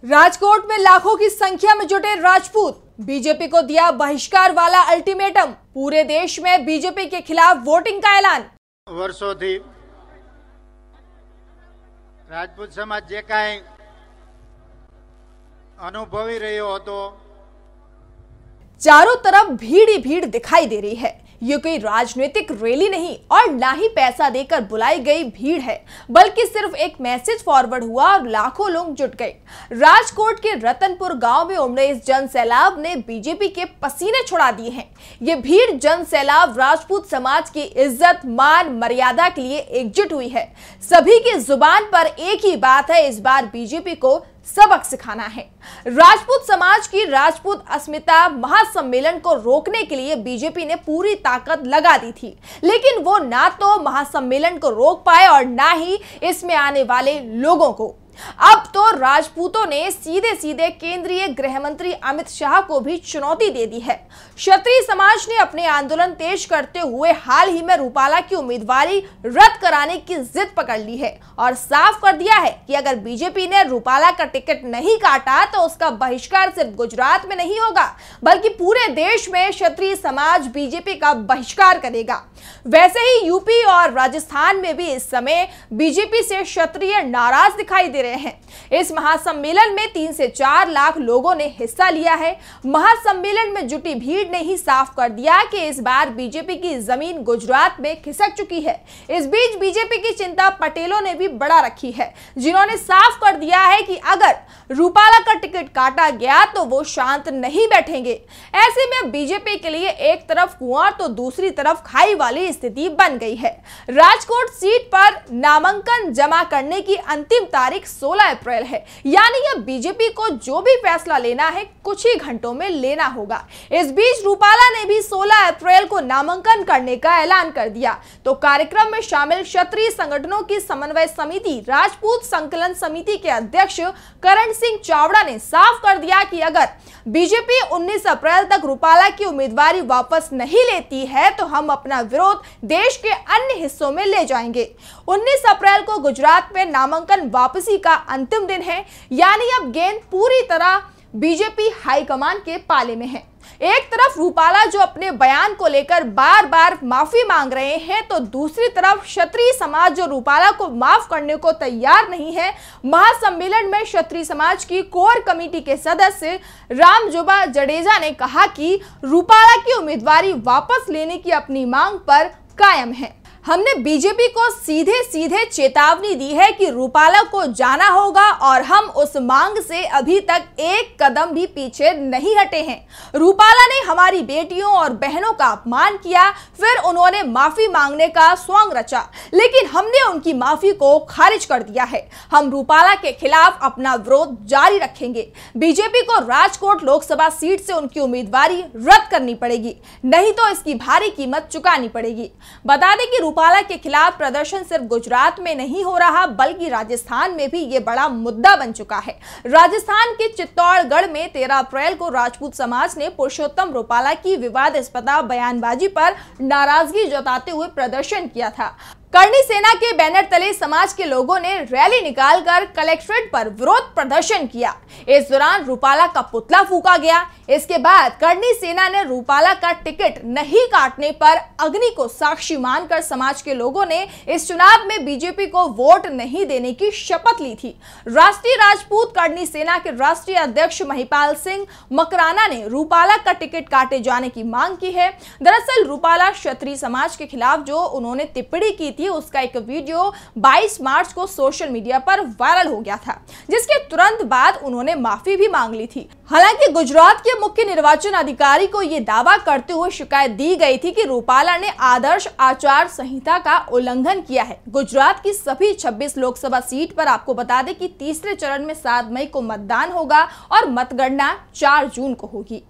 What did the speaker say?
राजकोट में लाखों की संख्या में जुटे राजपूत, बीजेपी को दिया बहिष्कार वाला अल्टीमेटम। पूरे देश में बीजेपी के खिलाफ वोटिंग का ऐलान। વર્ષોથી રાજપૂત સમાજ જે કાંઈ અનુભવી રહ્યો હતો, चारों तरफ भीड़ ही भीड़ दिखाई दे रही है। ये कोई राजनीतिक रैली नहीं और ना ही पैसा देकर बुलाई गई भीड़ है, बल्कि सिर्फ एक मैसेज फॉरवर्ड हुआ और लाखों लोग जुट गए। राजकोट के रतनपुर गांव में उमड़े इस जन सैलाब ने बीजेपी के पसीने छुड़ा दिए हैं। ये भीड़ जन सैलाब राजपूत समाज की इज्जत, मान, मर्यादा के लिए एकजुट हुई है। सभी की जुबान पर एक ही बात है, इस बार बीजेपी को सबक सिखाना है। राजपूत समाज की राजपूत अस्मिता महासम्मेलन को रोकने के लिए बीजेपी ने पूरी ताकत लगा दी थी, लेकिन वो ना तो महासम्मेलन को रोक पाए और ना ही इसमें आने वाले लोगों को। अब तो राजपूतों ने सीधे सीधे केंद्रीय गृह मंत्री अमित शाह को भी चुनौती दे दी है। क्षत्रिय समाज ने अपने आंदोलन तेज करते हुए हाल ही में रूपाला की उम्मीदवारी रद्द कराने की जिद पकड़ ली है और साफ कर दिया है कि अगर बीजेपी ने रूपाला का टिकट नहीं काटा तो उसका बहिष्कार सिर्फ गुजरात में नहीं होगा, बल्कि पूरे देश में क्षत्रिय समाज बीजेपी का बहिष्कार करेगा। वैसे ही यूपी और राजस्थान में भी इस समय बीजेपी से क्षत्रिय नाराज दिखाई दे रहे हैं। इस महासम्मेलन में 3 से 4 लाख लोगों ने हिस्सा लिया है। महासम्मेलन में जुटी भीड़ ने ही साफ कर दिया कि इस बार बीजेपी की जमीन गुजरात में खिसक चुकी है। इस बीच बीजेपी की चिंता पटेलों ने भी बढ़ा रखी है, जिन्होंने साफ कर दिया है कि अगर रूपाला का टिकट काटा गया तो वो शांत नहीं बैठेंगे। ऐसे में बीजेपी के लिए एक तरफ कुआं तो दूसरी तरफ खाई वाली स्थिति बन गई है। राजकोट सीट पर नामांकन जमा करने की अंतिम तारीख 16 अप्रैल है, यानी अब बीजेपी को जो भी फैसला लेना है कुछ ही घंटों में लेना होगा। इस बीच रूपाला ने भी 16 अप्रैल को नामांकन करने का ऐलान कर दिया। तो कार्यक्रम में शामिल क्षत्रिय संगठनों की समन्वय समिति राजपूत संकलन समिति के अध्यक्ष करण सिंह चावड़ा ने साफ कर दिया कि अगर बीजेपी 19 अप्रैल तक रूपाला की उम्मीदवारी वापस नहीं लेती है तो हम अपना विरोध देश के अन्य हिस्सों में ले जाएंगे। 19 अप्रैल को गुजरात में नामांकन वापसी का अंतिम दिन है, यानी अब गेंद पूरी तरह बीजेपी हाईकमान के पाले में है। एक तरफ रूपाला जो अपने बयान को लेकर बार बार माफी मांग रहे हैं, तो दूसरी तरफ क्षत्रिय समाज जो रूपाला को माफ करने को तैयार नहीं है। महासम्मेलन में क्षत्रिय समाज की कोर कमेटी के सदस्य रामजोबा जडेजा ने कहा कि रूपाला की उम्मीदवारी वापस लेने की अपनी मांग पर कायम है। हमने बीजेपी को सीधे सीधे चेतावनी दी है कि रूपाला को जाना होगा और हम उस मांग से अभी तक एक कदम भी पीछे नहीं हटे हैं। रूपाला ने हमारी बेटियों और बहनों का अपमान किया, फिर उन्होंने माफी मांगने का स्वांग रचा, लेकिन हमने उनकी माफी को खारिज कर दिया है। हम रूपाला के खिलाफ अपना विरोध जारी रखेंगे। बीजेपी को राजकोट लोकसभा सीट से उनकी उम्मीदवारी रद्द करनी पड़ेगी, नहीं तो इसकी भारी कीमत चुकानी पड़ेगी। बता दें कि रूपाला के खिलाफ प्रदर्शन सिर्फ गुजरात में नहीं हो रहा, बल्कि राजस्थान में भी ये बड़ा मुद्दा बन चुका है। राजस्थान के चित्तौड़गढ़ में 13 अप्रैल को राजपूत समाज ने पुरुषोत्तम रूपाला की विवादास्पद बयानबाजी पर नाराजगी जताते हुए प्रदर्शन किया था। करणी सेना के बैनर तले समाज के लोगों ने रैली निकालकर कलेक्ट्रेट पर विरोध प्रदर्शन किया। इस दौरान रूपाला का पुतला फूंका गया। इसके बाद करणी सेना ने रूपाला का टिकट नहीं काटने पर अग्नि को साक्षी मानकर समाज के लोगों ने इस चुनाव में बीजेपी को वोट नहीं देने की शपथ ली थी। राष्ट्रीय राजपूत करणी सेना के राष्ट्रीय अध्यक्ष महिपाल सिंह मकराना ने रूपाला का टिकट काटे जाने की मांग की है। दरअसल रूपाला क्षत्रिय समाज के खिलाफ जो उन्होंने टिप्पणी की थी, उसका एक वीडियो 22 मार्च को सोशल मीडिया पर वायरल हो गया था, जिसके तुरंत बाद उन्होंने माफी भी मांग ली थी। हालांकि गुजरात के मुख्य निर्वाचन अधिकारी को यह दावा करते हुए शिकायत दी गई थी कि रूपाला ने आदर्श आचार संहिता का उल्लंघन किया है। गुजरात की सभी 26 लोकसभा सीट पर आपको बता दें कि तीसरे चरण में 7 मई को मतदान होगा और मतगणना 4 जून को होगी।